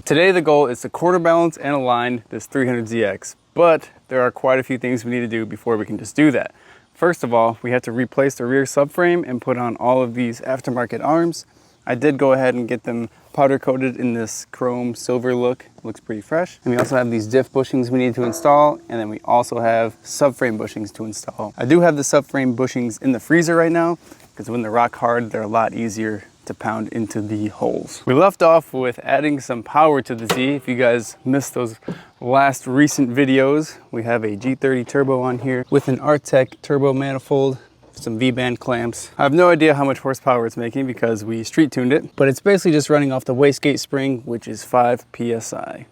Today the goal is to quarter balance and align this 300ZX, but there are quite a few things we need to do before we can just do that. First of all, we have to replace the rear subframe and put on all of these aftermarket arms. I did go ahead and get them powder coated in this chrome silver look. It looks pretty fresh. And we also have these diff bushings we need to install, and then we also have subframe bushings to install. I do have the subframe bushings in the freezer right now, because when they're rock hard, they're a lot easier to pound into the holes. We left off with adding some power to the Z. If you guys missed those last recent videos, we have a G30 turbo on here with an Artec turbo manifold, some V-band clamps. I have no idea how much horsepower it's making because we street tuned it, but it's basically just running off the wastegate spring, which is 5 PSI.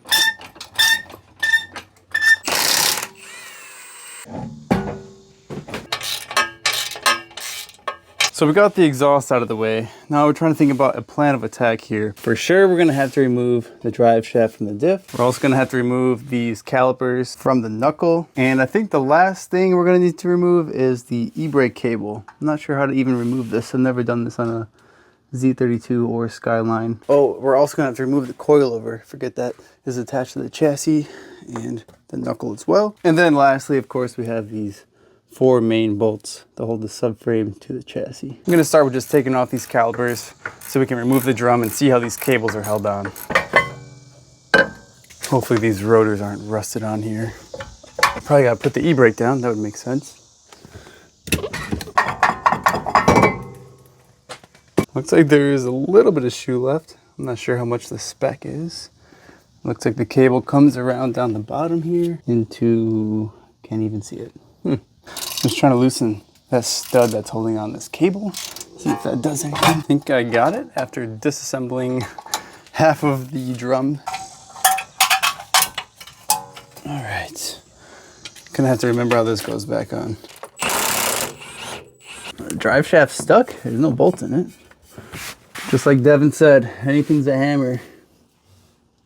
So we got the exhaust out of the way. Now we're trying to think about a plan of attack here. For sure, we're gonna have to remove the drive shaft from the diff. We're also gonna have to remove these calipers from the knuckle. And I think the last thing we're gonna need to remove is the e-brake cable. I'm not sure how to even remove this. I've never done this on a Z32 or Skyline. Oh, we're also gonna have to remove the coilover. Forget that is attached to the chassis and the knuckle as well. And then lastly, of course, we have these 4 main bolts to hold the subframe to the chassis. I'm gonna start with just taking off these calipers so we can remove the drum and see how these cables are held on. Hopefully these rotors aren't rusted on here. Probably gotta put the e-brake down, that would make sense. Looks like there is a little bit of shoe left. I'm not sure how much the spec is. Looks like the cable comes around down the bottom here into, can't even see it. Just trying to loosen that stud that's holding on this cable. See if that does anything. I think I got it after disassembling half of the drum. All right. Gonna have to remember how this goes back on. The drive shaft stuck. There's no bolts in it. Just like Devin said, anything's a hammer.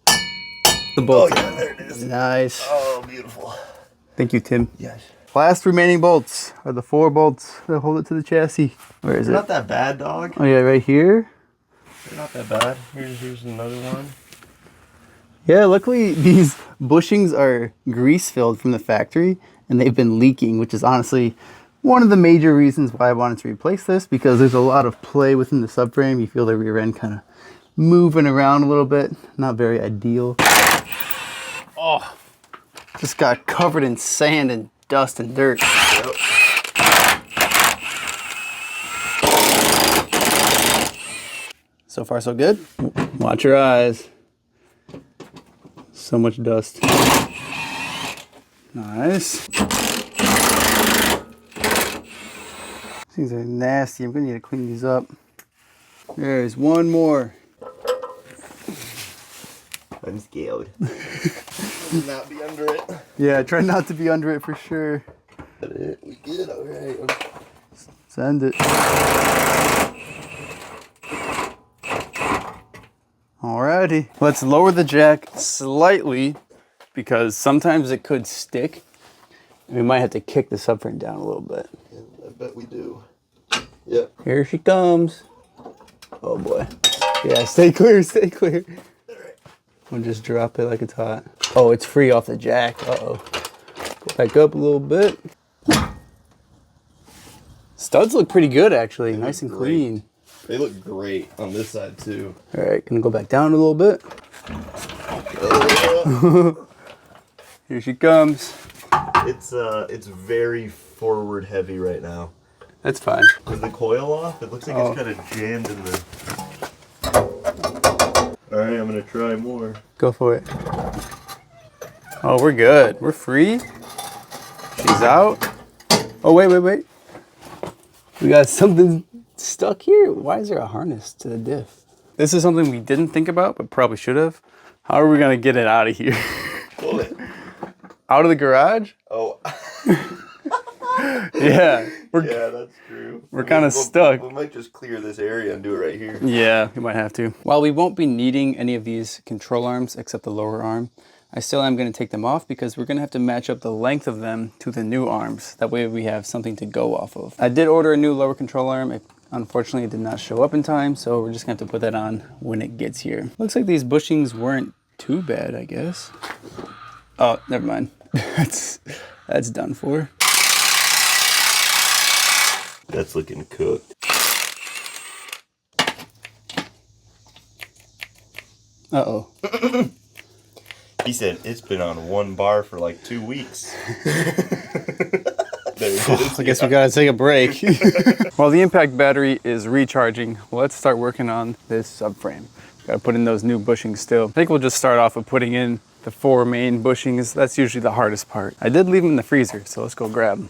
The bolt. Oh yeah, there it is. Nice. Oh, beautiful. Thank you, Tim. Yes. Last remaining bolts are the 4 bolts that hold it to the chassis. Where is it? Not that bad, dog. Oh yeah, right here. They're not that bad. Here's another one. Yeah, luckily these bushings are grease filled from the factory and they've been leaking, which is honestly one of the major reasons why I wanted to replace this, because there's a lot of play within the subframe. You feel the rear end kind of moving around a little bit. Not very ideal. Oh, just got covered in sand and dust and dirt. Yep. So far so good. Watch your eyes. So much dust. Nice. These are nasty. I'm gonna need to clean these up. There's one more. I'm scared. Not be under it. Yeah, try not to be under it for sure. We good, all right. Send it. Alrighty. Let's lower the jack slightly because sometimes it could stick. We might have to kick the subframe down a little bit. Yeah, I bet we do. Yep. Here she comes. Oh boy. Yeah, stay clear, stay clear. We'll just drop it like it's hot. Oh, it's free off the jack. Uh-oh. Go back up a little bit. Studs look pretty good, actually. Nice and clean. They look great on this side, too. All right, gonna go back down a little bit. Here she comes. It's very forward heavy right now. That's fine. Is the coil off? It looks like it's kind of jammed in the... Alright, I'm gonna try more. Go for it. Oh, we're good. We're free. She's out. Oh, wait. We got something stuck here. Why is there a harness to the diff? This is something we didn't think about, but probably should have. How are we gonna get it out of here? Pull it. Out of the garage? Oh. Yeah. Yeah, that's true. We're kind of stuck. We might just clear this area and do it right here. Yeah, we might have to. While we won't be needing any of these control arms except the lower arm, I still am going to take them off because we're going to have to match up the length of them to the new arms. That way we have something to go off of. I did order a new lower control arm. Unfortunately, it did not show up in time, so we're just going to have to put that on when it gets here. Looks like these bushings weren't too bad, I guess. Oh, never mind. That's done for. That's looking cooked. Uh-oh. He said it's been on one bar for like 2 weeks. I guess we gotta take a break. While the impact battery is recharging, let's start working on this subframe. Gotta put in those new bushings still. I think we'll just start off with putting in the 4 main bushings. That's usually the hardest part. I did leave them in the freezer, so let's go grab them.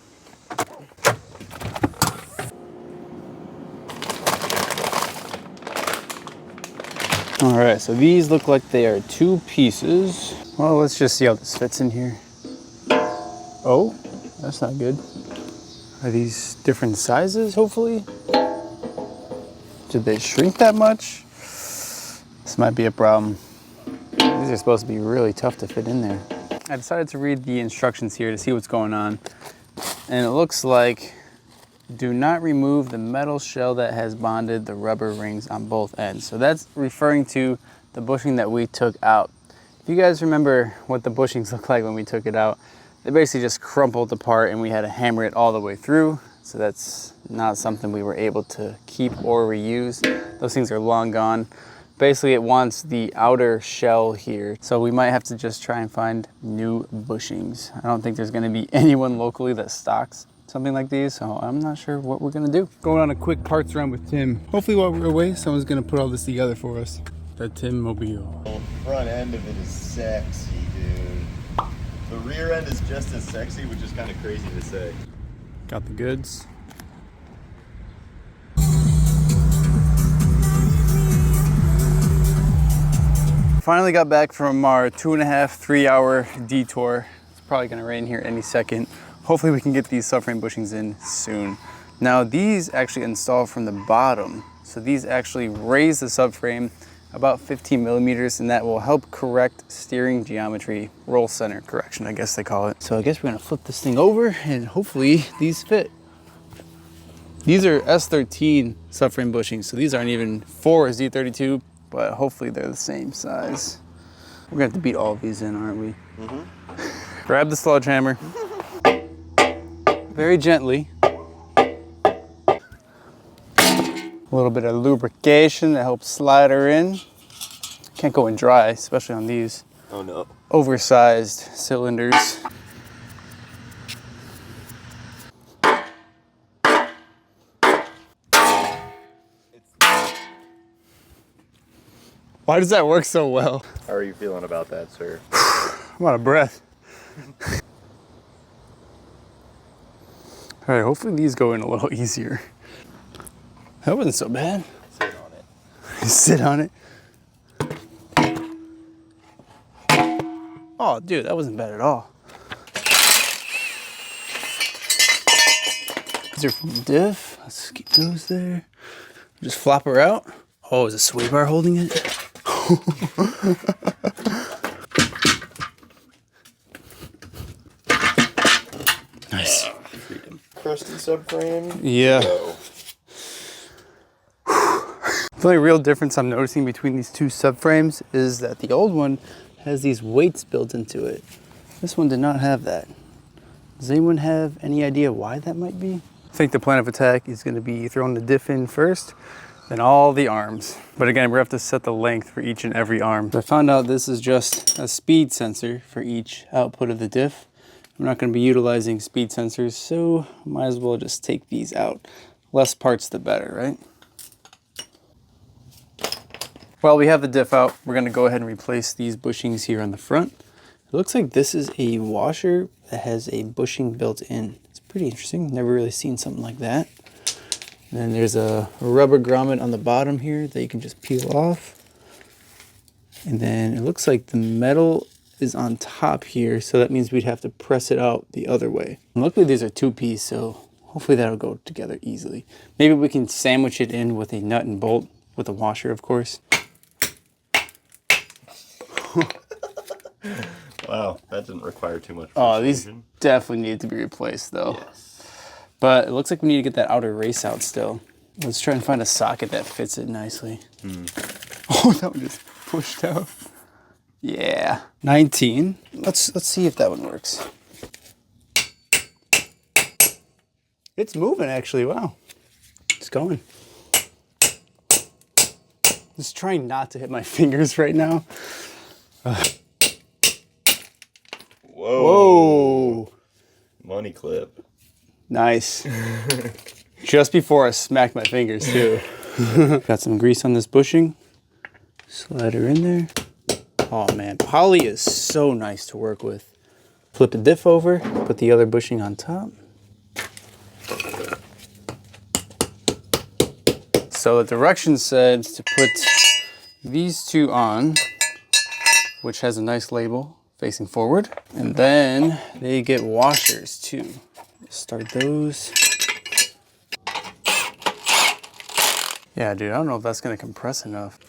All right, so these look like they are 2 pieces. Well, let's just see how this fits in here. Oh, that's not good. Are these different sizes, hopefully? Did they shrink that much? This might be a problem. These are supposed to be really tough to fit in there. I decided to read the instructions here to see what's going on. And it looks like, do not remove the metal shell that has bonded the rubber rings on both ends. So that's referring to the bushing that we took out. If you guys remember what the bushings look like when we took it out, they basically just crumpled apart and we had to hammer it all the way through. So that's not something we were able to keep or reuse. Those things are long gone. Basically, it wants the outer shell here. So we might have to just try and find new bushings. I don't think there's gonna be anyone locally that stocks something like these, so I'm not sure what we're gonna do. Going on a quick parts run with Tim. Hopefully while we're away, someone's gonna put all this together for us. The Tim Mobile. The front end of it is sexy, dude. The rear end is just as sexy, which is kind of crazy to say. Got the goods. Finally got back from our 2.5–3 hour detour. It's probably gonna rain here any second. Hopefully we can get these subframe bushings in soon. Now these actually install from the bottom. So these actually raise the subframe about 15 millimeters, and that will help correct steering geometry, roll center correction, I guess they call it. So I guess we're gonna flip this thing over and hopefully these fit. These are S13 subframe bushings, so these aren't even for Z32, but hopefully they're the same size. We're gonna have to beat all of these in, aren't we? Mm-hmm. Grab the sledgehammer. Very gently. A little bit of lubrication that helps slide her in. Can't go in dry, especially on these oversized cylinders. Why does that work so well? How are you feeling about that, sir? I'm out of breath. All right, hopefully these go in a little easier. That wasn't so bad. Sit on it. Sit on it. Oh, dude, that wasn't bad at all. These are from diff. Let's keep those there. Just flop her out. Oh, is a sway bar holding it? Nice. Crusty subframe. Yeah. The only real difference I'm noticing between these 2 subframes is that the old one has these weights built into it. This one did not have that. Does anyone have any idea why that might be? I think the plan of attack is going to be throwing the diff in first, then all the arms. But again, we have to set the length for each and every arm. I found out this is just a speed sensor for each output of the diff. I'm not going to be utilizing speed sensors, so might as well just take these out. Less parts the better, right? While we have the diff out, we're going to go ahead and replace these bushings here on the front. It looks like this is a washer that has a bushing built in. It's pretty interesting. Never really seen something like that. And then there's a rubber grommet on the bottom here that you can just peel off. And then it looks like the metal is on top here, so that means we'd have to press it out the other way. And luckily these are 2-piece, so hopefully that'll go together easily. Maybe we can sandwich it in with a nut and bolt, with a washer, of course. Wow, that didn't require too much. Oh, these definitely need to be replaced though. Yes. But it looks like we need to get that outer race out still. Let's try and find a socket that fits it nicely. Oh, that one just pushed out. Yeah, 19. Let's see if that one works. It's moving actually, wow. It's going. Just trying not to hit my fingers right now. Whoa. Money clip. Nice. Just before I smacked my fingers too. Got some grease on this bushing. Slide her in there. Oh man, poly is so nice to work with. Flip a diff over, put the other bushing on top. So the directions said to put these two on, which has a nice label facing forward. And then they get washers too. Start those. Yeah, dude, I don't know if that's gonna compress enough.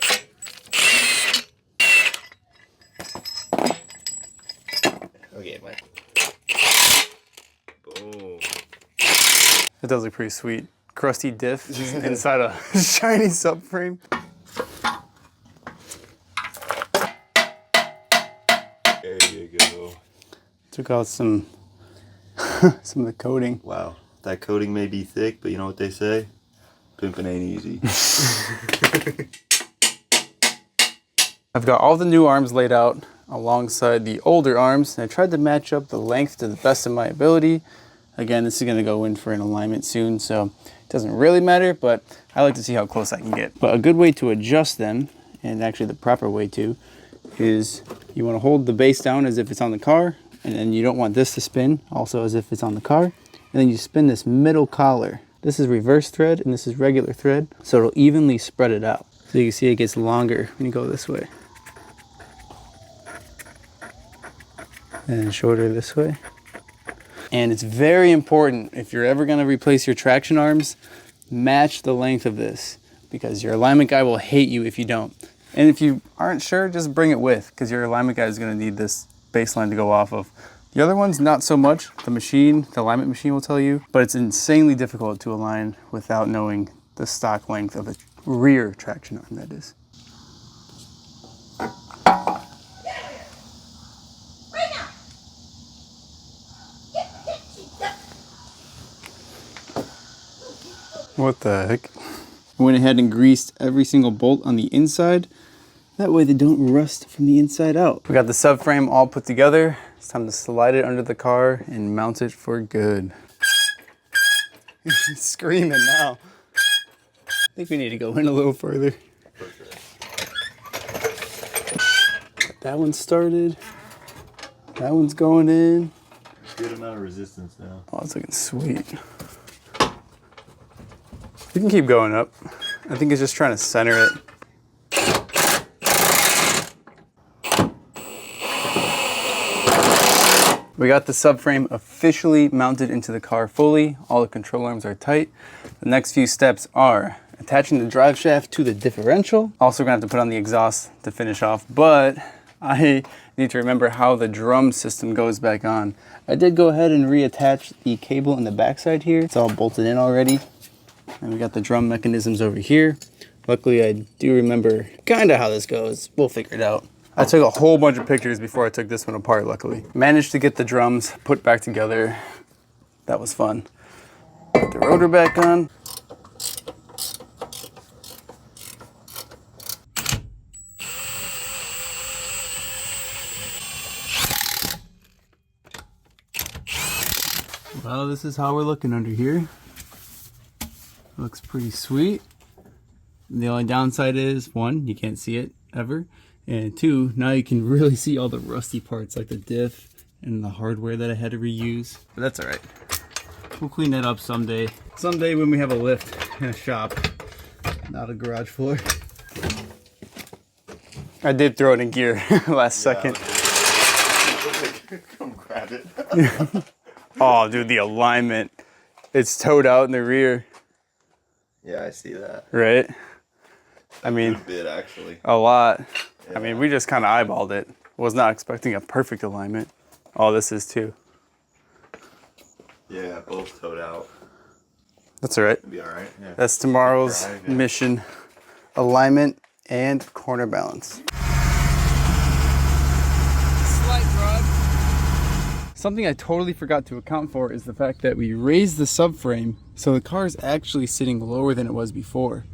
Okay, Mike. Boom. It does look pretty sweet. Crusty diff inside a shiny subframe. There you go. Took out some some of the coating. Wow, that coating may be thick, but you know what they say? Pimping ain't easy. I've got all the new arms laid out alongside the older arms, and I tried to match up the length to the best of my ability. Again, this is going to go in for an alignment soon, so it doesn't really matter, but I like to see how close I can get. But a good way to adjust them, and actually the proper way to, is you want to hold the base down as if it's on the car, and then you don't want this to spin also as if it's on the car. And then you spin this middle collar. This is reverse thread and this is regular thread, so it'll evenly spread it out. So you can see it gets longer when you go this way. And shorter this way. And it's very important, if you're ever gonna replace your traction arms, match the length of this, because your alignment guy will hate you if you don't. And if you aren't sure, just bring it with, because your alignment guy is gonna need this baseline to go off of. The other ones, not so much. The alignment machine will tell you, but it's insanely difficult to align without knowing the stock length of a rear traction arm, that is. What the heck? I went ahead and greased every single bolt on the inside. That way they don't rust from the inside out. We got the subframe all put together. It's time to slide it under the car and mount it for good. He's screaming now. I think we need to go in a little further. Got that one started. That one's going in. Good amount of resistance now. Oh, it's looking sweet. We can keep going up. I think it's just trying to center it. We got the subframe officially mounted into the car fully. All the control arms are tight. The next few steps are attaching the drive shaft to the differential. Also gonna have to put on the exhaust to finish off, but I need to remember how the drum system goes back on. I did go ahead and reattach the cable in the backside here. It's all bolted in already. And we got the drum mechanisms over here. Luckily, I do remember kind of how this goes. We'll figure it out. I took a whole bunch of pictures before I took this one apart, luckily. Managed to get the drums put back together. That was fun. Put the rotor back on. Well, this is how we're looking under here. Looks pretty sweet. The only downside is, one, you can't see it ever. And two, now you can really see all the rusty parts like the diff and the hardware that I had to reuse. But that's all right. We'll clean that up someday. Someday when we have a lift in a shop, not a garage floor. I did throw it in gear last second. Come grab it. Oh, dude, the alignment. It's towed out in the rear. Yeah, I see that. Right? I mean, a bit actually. A lot. Yeah. I mean, we just kind of eyeballed it. Was not expecting a perfect alignment. Oh, this is too. Yeah, both towed out. That's all right. It'll be all right. Yeah. That's tomorrow's Drive, yeah. mission. Alignment and corner balance. light rod. Something I totally forgot to account for is the fact that we raised the subframe so the car is actually sitting lower than it was before.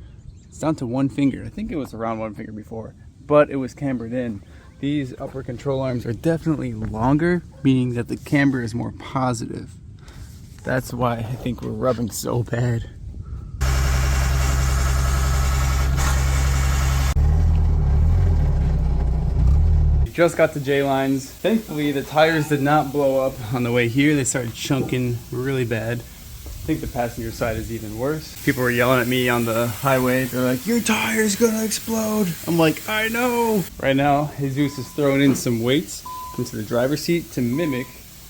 It's down to 1 finger. I think it was around 1 finger before, but it was cambered in. These upper control arms are definitely longer, meaning that the camber is more positive. That's why I think we're rubbing so bad. Just got the J-lines. Thankfully, the tires did not blow up on the way here. They started chunking really bad. I think the passenger side is even worse. People were yelling at me on the highway. They're like, your tire's gonna explode. I'm like, I know. Right now, Jesus is throwing in some weights into the driver's seat to mimic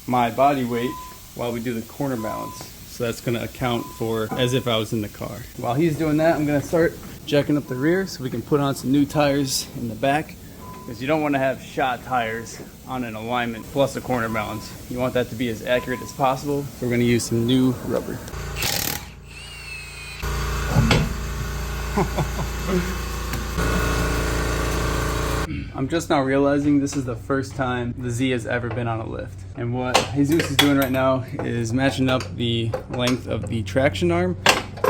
my body weight while we do the corner balance. So that's gonna account for as if I was in the car. While he's doing that, I'm gonna start jacking up the rear so we can put on some new tires in the back. Because you don't want to have shot tires on an alignment plus a corner balance. You want that to be as accurate as possible. So we're going to use some new rubber. I'm just now realizing this is the first time the Z has ever been on a lift. And what Jesus is doing right now is matching up the length of the traction arm.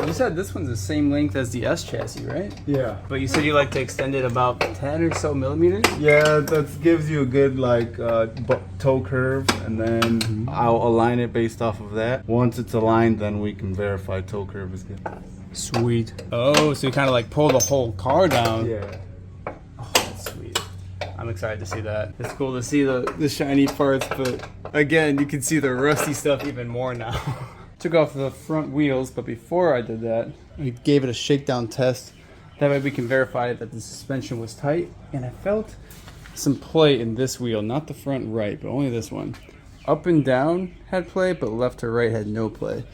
You said this one's the same length as the S chassis, right? Yeah. But you said you like to extend it about 10 or so millimeters? Yeah, that gives you a good like toe curve, and then I'll align it based off of that. Once it's aligned, then we can verify toe curve is good. Sweet. Oh, so you kind of like pull the whole car down. Yeah. Oh, that's sweet. I'm excited to see that. It's cool to see the shiny parts, but again, you can see the rusty stuff even more now. Took off the front wheels, but before I did that, I gave it a shakedown test. That way we can verify that the suspension was tight. And I felt some play in this wheel, not the front right, but only this one. Up and down had play, but left to right had no play.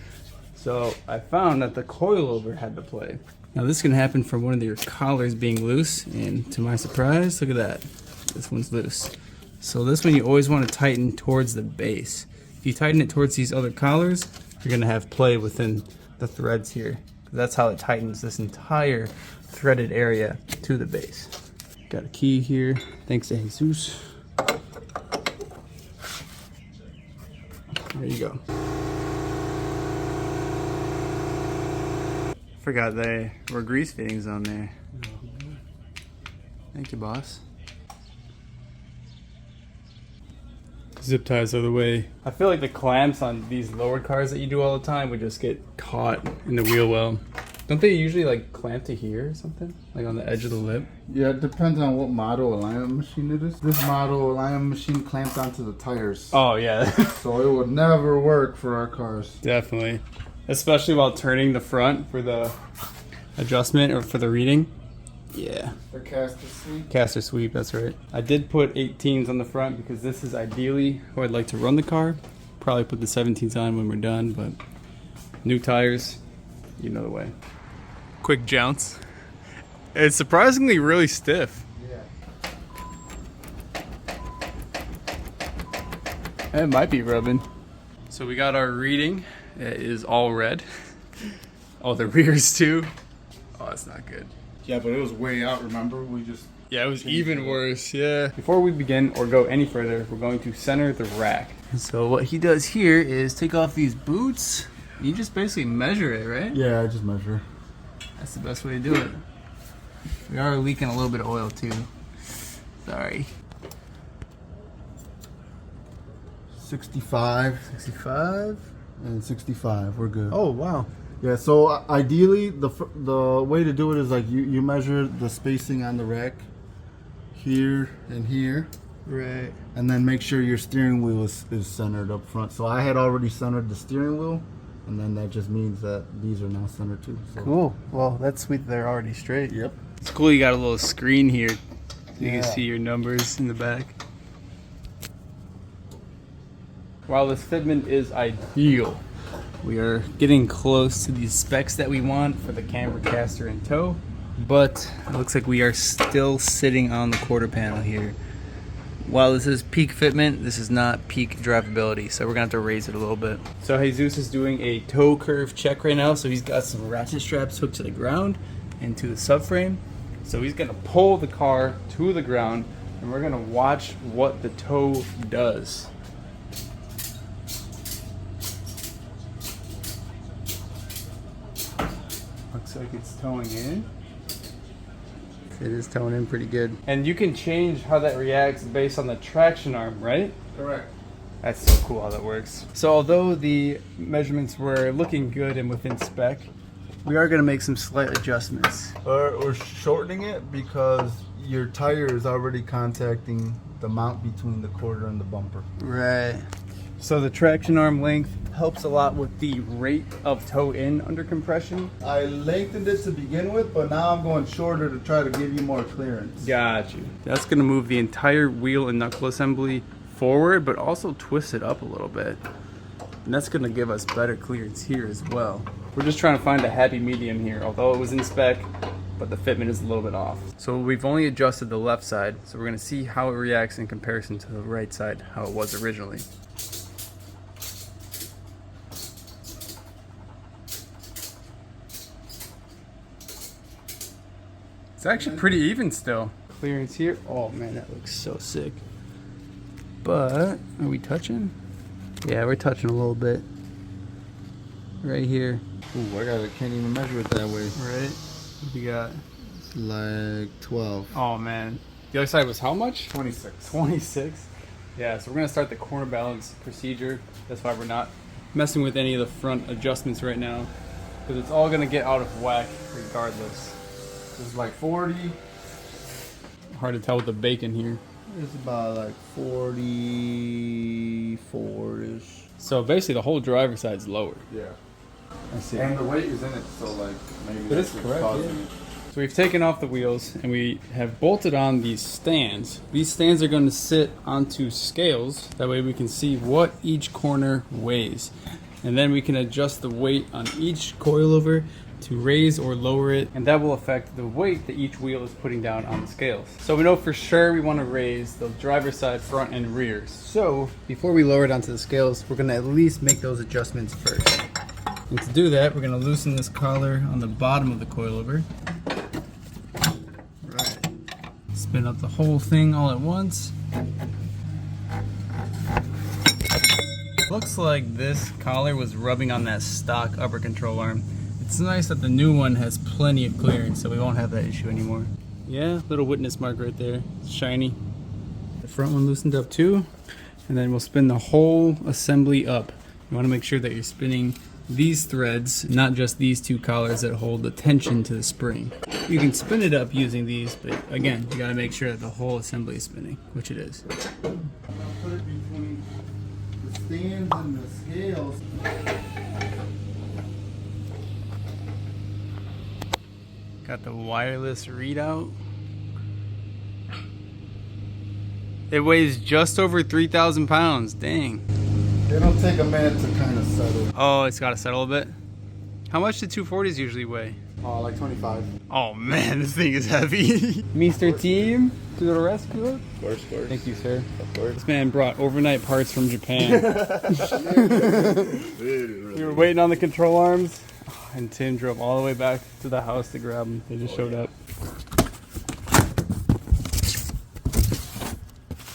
So I found that the coilover had the play. Now this can happen from one of your collars being loose, and to my surprise, look at that. This one's loose. So this one you always want to tighten towards the base. If you tighten it towards these other collars, you're going to have play within the threads here. That's how it tightens this entire threaded area to the base. Got a key here, thanks to Jesus. There you go. Forgot there were grease fittings on there. Thank you, boss. Zip ties are the way. I feel like the clamps on these lowered cars that you do all the time would just get caught in the wheel well. Don't they usually like clamp to here or something? Like on the edge of the lip? Yeah, it depends on what model alignment machine it is. This model alignment machine clamps onto the tires. Oh yeah. So it would never work for our cars. Definitely. Especially while turning the front for the adjustment or for the reading. Yeah. For caster sweep. Caster sweep, that's right. I did put 18s on the front because this is ideally how I'd like to run the car. Probably put the 17s on when we're done, but new tires, you know the way. Quick jounce. It's surprisingly really stiff. Yeah. It might be rubbing. So we got our reading. It is all red. Oh, the rears too. Oh, that's not good. Yeah, but it was way out, remember? Yeah, it was even worse, yeah. Before we begin or go any further, we're going to center the rack. So what he does here is take off these boots. You just basically measure it, right? Yeah, I just measure. That's the best way to do it. We are leaking a little bit of oil too. Sorry. 65. 65? And 65, we're good. Oh, wow. Yeah, so ideally, the way to do it is like you measure the spacing on the rack here and here. Right. And then make sure your steering wheel is centered up front. So I had already centered the steering wheel, and then that just means that these are now centered too. So. Cool. Well, that's sweet. They're already straight. Yep. It's cool you got a little screen here. You Yeah. can see your numbers in the back. While this fitment is ideal, we are getting close to the specs that we want for the camber caster and toe, but it looks like we are still sitting on the quarter panel here. While this is peak fitment, this is not peak drivability, so we're gonna have to raise it a little bit. So Jesus is doing a toe curve check right now, so he's got some ratchet straps hooked to the ground and to the subframe. So he's gonna pull the car to the ground, and we're gonna watch what the toe does. Looks like it's towing in. It is towing in pretty good. And you can change how that reacts based on the traction arm, right? Correct. That's so cool how that works. So although the measurements were looking good and within spec, we are gonna make some slight adjustments. Or shortening it because your tire is already contacting the mount between the quarter and the bumper. Right. So the traction arm length helps a lot with the rate of toe in under compression. I lengthened it to begin with, but now I'm going shorter to try to give you more clearance. Got you. That's gonna move the entire wheel and knuckle assembly forward, but also twist it up a little bit. And that's gonna give us better clearance here as well. We're just trying to find a happy medium here, although it was in spec, but the fitment is a little bit off. So we've only adjusted the left side, so we're gonna see how it reacts in comparison to the right side, how it was originally. It's actually pretty even still. Clearance here. Oh man, that looks so sick. But, are we touching? Yeah, we're touching a little bit. Right here. Ooh, can't even measure it that way. Right? What do you got? It's like 12. Oh man. The other side was how much? 26. 26? Yeah, so we're gonna start the corner balance procedure. That's why we're not messing with any of the front adjustments right now, because it's all gonna get out of whack regardless. It's like 40. Hard to tell with the bacon here. It's about like 44-ish. So basically the whole driver's side's lower. Yeah. I see. And the weight is in it, so like maybe But it's that's correct, causing yeah. it. So we've taken off the wheels and we have bolted on these stands. These stands are going to sit onto scales. That way we can see what each corner weighs. And then we can adjust the weight on each coilover to raise or lower it. And that will affect the weight that each wheel is putting down on the scales. So we know for sure we want to raise the driver's side, front, and rear. So before we lower it onto the scales, we're going to at least make those adjustments first. And to do that, we're going to loosen this collar on the bottom of the coilover. Right. Spin up the whole thing all at once. Looks like this collar was rubbing on that stock upper control arm. It's nice that the new one has plenty of clearance, so we won't have that issue anymore. Yeah, little witness mark right there. It's shiny. The front one loosened up too. And then we'll spin the whole assembly up. You want to make sure that you're spinning these threads, not just these two collars that hold the tension to the spring. You can spin it up using these, but again, you got to make sure that the whole assembly is spinning, which it is. Put it between the stands and the scales. Got the wireless readout. It weighs just over 3,000 pounds. Dang. It'll take a minute to kind of settle. Oh, it's got to settle a bit. How much do 240s usually weigh? Like 25. Oh man, this thing is heavy. Mr. Team, to the rescue. Of course. Thank you, sir. Of course. This man brought overnight parts from Japan. We were waiting on the control arms, and Tim drove all the way back to the house to grab them. They just showed up.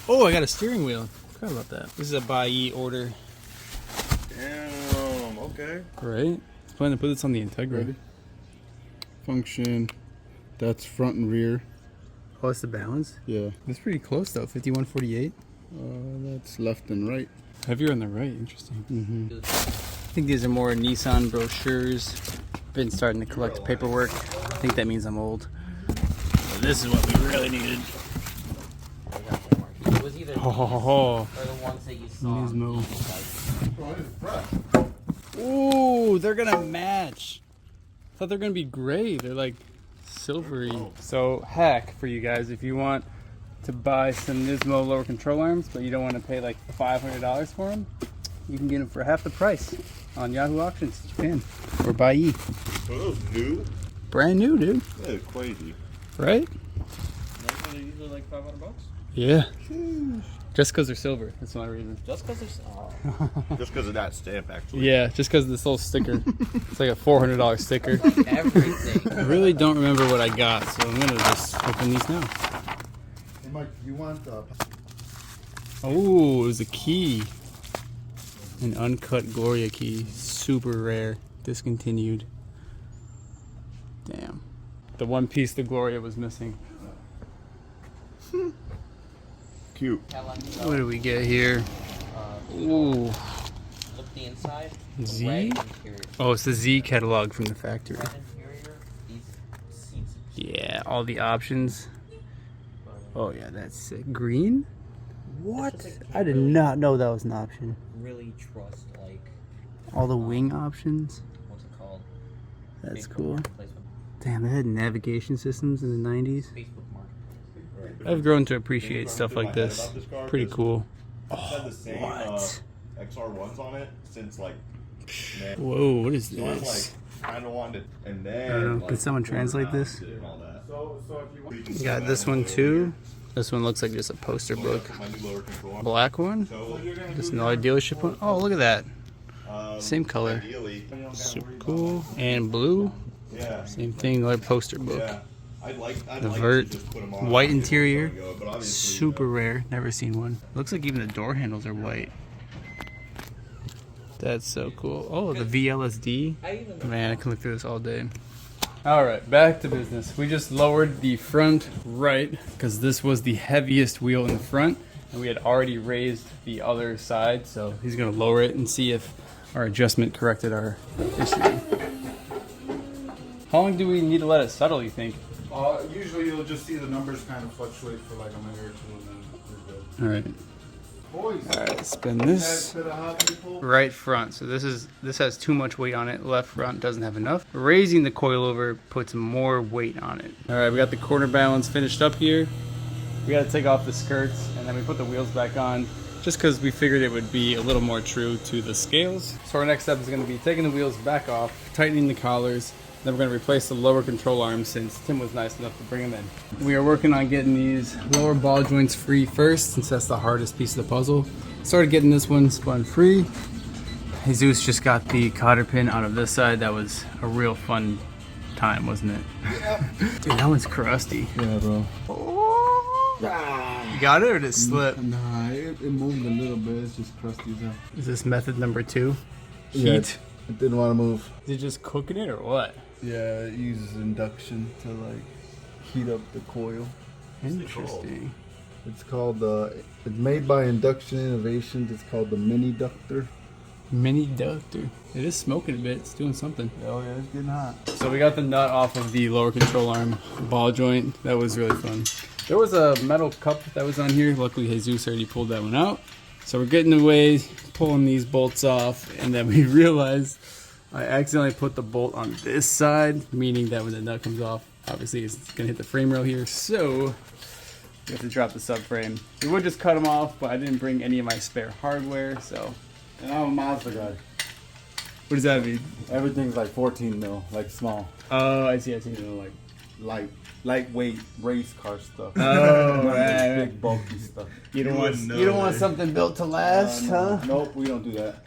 Oh, I got a steering wheel. Forgot about that. This is a buy order. Damn, okay. Right? I was planning to put this on the Integra. Ready? Function. That's front and rear. Oh, it's the balance? Yeah. That's pretty close though, 5148. That's left and right. Heavier on the right, interesting. Mm-hmm. I think these are more Nissan brochures. Been starting to collect paperwork. I think that means I'm old. But this is what we really needed. It was either Oh, or the ones that you saw. Nismo. Ooh, they're gonna match. I thought they're gonna be gray. They're like silvery. So hack for you guys if you want to buy some Nismo lower control arms, but you don't want to pay like $500 for them. You can get them for half the price on Yahoo Auctions, Japan, or buy. Are those new? Brand new, dude. That is crazy. Right? They're usually like $500. Yeah. Just because they're silver. That's my reason. Just because there's Just because of that stamp, actually. Yeah, just because of this little sticker. It's like a $400 sticker. everything. I really don't remember what I got, so I'm gonna just open these now. Can Mike, you want Oh, it was a key. An uncut Gloria key. Super rare. Discontinued. Damn. The one piece the Gloria was missing. Cute. What do we get here? Ooh. Look the inside. Z? Red interior. Oh, it's the Z catalog from the factory. Red interior. These seats. Yeah, all the options. Oh yeah, that's sick. Green? What? I did not know that was an option. Really trust like All the wing options. what's it called? That's Facebook cool. Marketplace. Damn, they had navigation systems in the 90s. Facebook Marketplace. I've grown to appreciate stuff like this. Pretty cool. It's had the same what? XR1s on it since like. Man. Whoa, what is So I was this? like, kind of wanted, and then. I don't know. Like, Can someone translate this? and all that. So if you want. You got this one too. This one looks like just a poster book. My new lower control arm. Black one. So, Just another dealership one. Oh, look at that. Same color. Ideally, Super cool. And blue. yeah. Same thing, like poster book. Yeah. I'd like The to vert, just put 'em on white and interior, go, but obviously, super rare, never seen one. Looks like even the door handles are white. That's so cool. Oh, the VLSD. Man, I can look through this all day. All right, back to business. We just lowered the front right because this was the heaviest wheel in the front, and we had already raised the other side. So he's gonna lower it and see if our adjustment corrected our issue. How long do we need to let it settle, you think? Usually you'll just see the numbers kind of fluctuate for like a minute or two, and then you're good. All right. Boys, All right, spin this. bit of hot people. Right front. So this has too much weight on it. Left front doesn't have enough. Raising the coil over puts more weight on it. All right, we got the corner balance finished up here. We got to take off the skirts and then we put the wheels back on just because we figured it would be a little more true to the scales. So our next step is going to be taking the wheels back off, tightening the collars. Then we're going to replace the lower control arms since Tim was nice enough to bring them in. We are working on getting these lower ball joints free first since that's the hardest piece of the puzzle. Started getting this one spun free. Jesus just got the cotter pin out of this side. That was a real fun time, wasn't it? Yeah. Dude, that one's crusty. Yeah, bro. You got it or did it slip? Nah, it moved a little bit. It's just crusty as hell. Is this method number 2? Yeah, Heat? it didn't want to move. Is it just cooking it or what? Yeah, it uses induction to like heat up the coil. Interesting. It's called it's made by Induction Innovations. It's called the Mini Ductor. Mini ductor. It is smoking a bit. It's doing something. Oh yeah, it's getting hot. So we got the nut off of the lower control arm ball joint. That was really fun. There was a metal cup that was on here. Luckily, Jesus already pulled that one out. So we're getting away, pulling these bolts off, and then we realized I accidentally put the bolt on this side, meaning that when the nut comes off, obviously it's gonna hit the frame rail here. So we have to drop the subframe. We would just cut them off, but I didn't bring any of my spare hardware, so. And I'm a Mazda guy. What does that mean? Everything's like 14 mil, like small. Oh, I see. You know, like lightweight race car stuff. Oh, Not this right. big bulky stuff. You don't wouldn't know, you don't want man. something built to last, huh? Nope, we don't do that.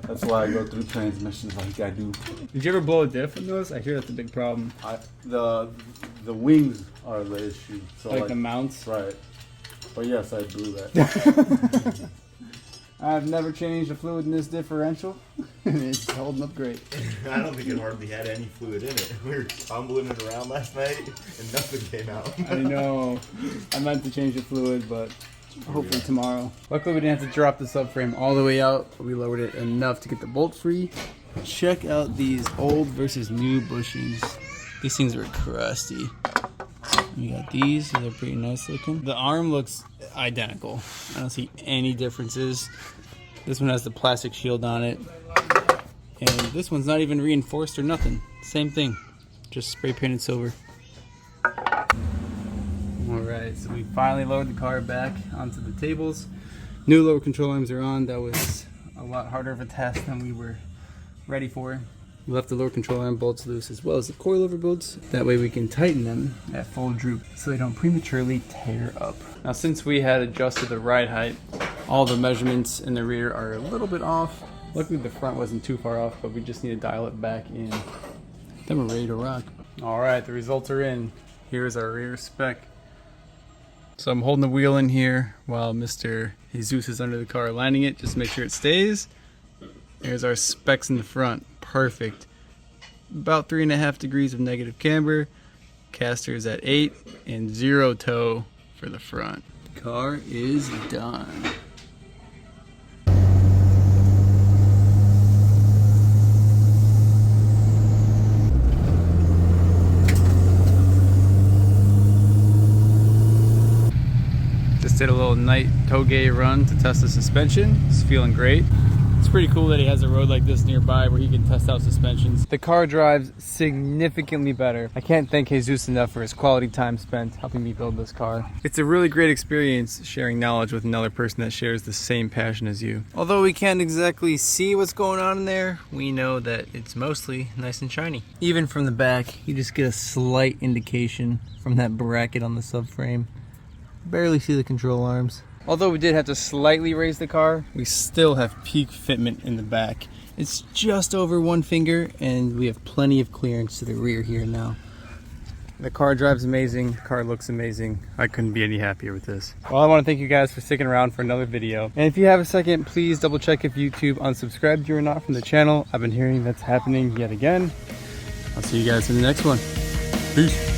That's why I go through transmissions like I do. Did you ever blow a diff on those? I hear that's a big problem. The wings are the issue. So Like the mounts. right. But yes, I blew that. I've never changed the fluid in this differential. It's holding up great. I don't think it hardly had any fluid in it. We were tumbling it around last night, and nothing came out. I know. I meant to change the fluid, but hopefully tomorrow. Luckily, we didn't have to drop the subframe all the way out, but we lowered it enough to get the bolt free. Check out these old versus new bushings. These things are crusty. We got these. These are pretty nice looking. The arm looks identical. I don't see any differences. This one has the plastic shield on it. And this one's not even reinforced or nothing. Same thing. Just spray painted silver. Alright, so we finally lowered the car back onto the tables. New lower control arms are on. That was a lot harder of a task than we were ready for. We left the lower control arm bolts loose as well as the coilover bolts. That way we can tighten them at full droop so they don't prematurely tear up. Now since we had adjusted the ride height, all the measurements in the rear are a little bit off. Luckily the front wasn't too far off, but we just need to dial it back in. Then we're ready to rock. Alright, the results are in. Here's our rear spec. So I'm holding the wheel in here while Mr. Jesus is under the car aligning it, just to make sure it stays. There's our specs in the front, perfect. About 3.5 degrees of negative camber. Caster is at 8 and 0 toe for the front. Car is done. Just did a little night toge run to test the suspension. It's feeling great. It's pretty cool that he has a road like this nearby where he can test out suspensions. The car drives significantly better. I can't thank Jesus enough for his quality time spent helping me build this car. It's a really great experience sharing knowledge with another person that shares the same passion as you. Although we can't exactly see what's going on in there, we know that it's mostly nice and shiny. Even from the back, you just get a slight indication from that bracket on the subframe. Barely see the control arms. Although we did have to slightly raise the car, we still have peak fitment in the back. It's just over 1 finger and we have plenty of clearance to the rear here now. The car drives amazing, the car looks amazing. I couldn't be any happier with this. Well, I want to thank you guys for sticking around for another video. And if you have a second, please double check if YouTube unsubscribed you or not from the channel. I've been hearing that's happening yet again. I'll see you guys in the next one. Peace.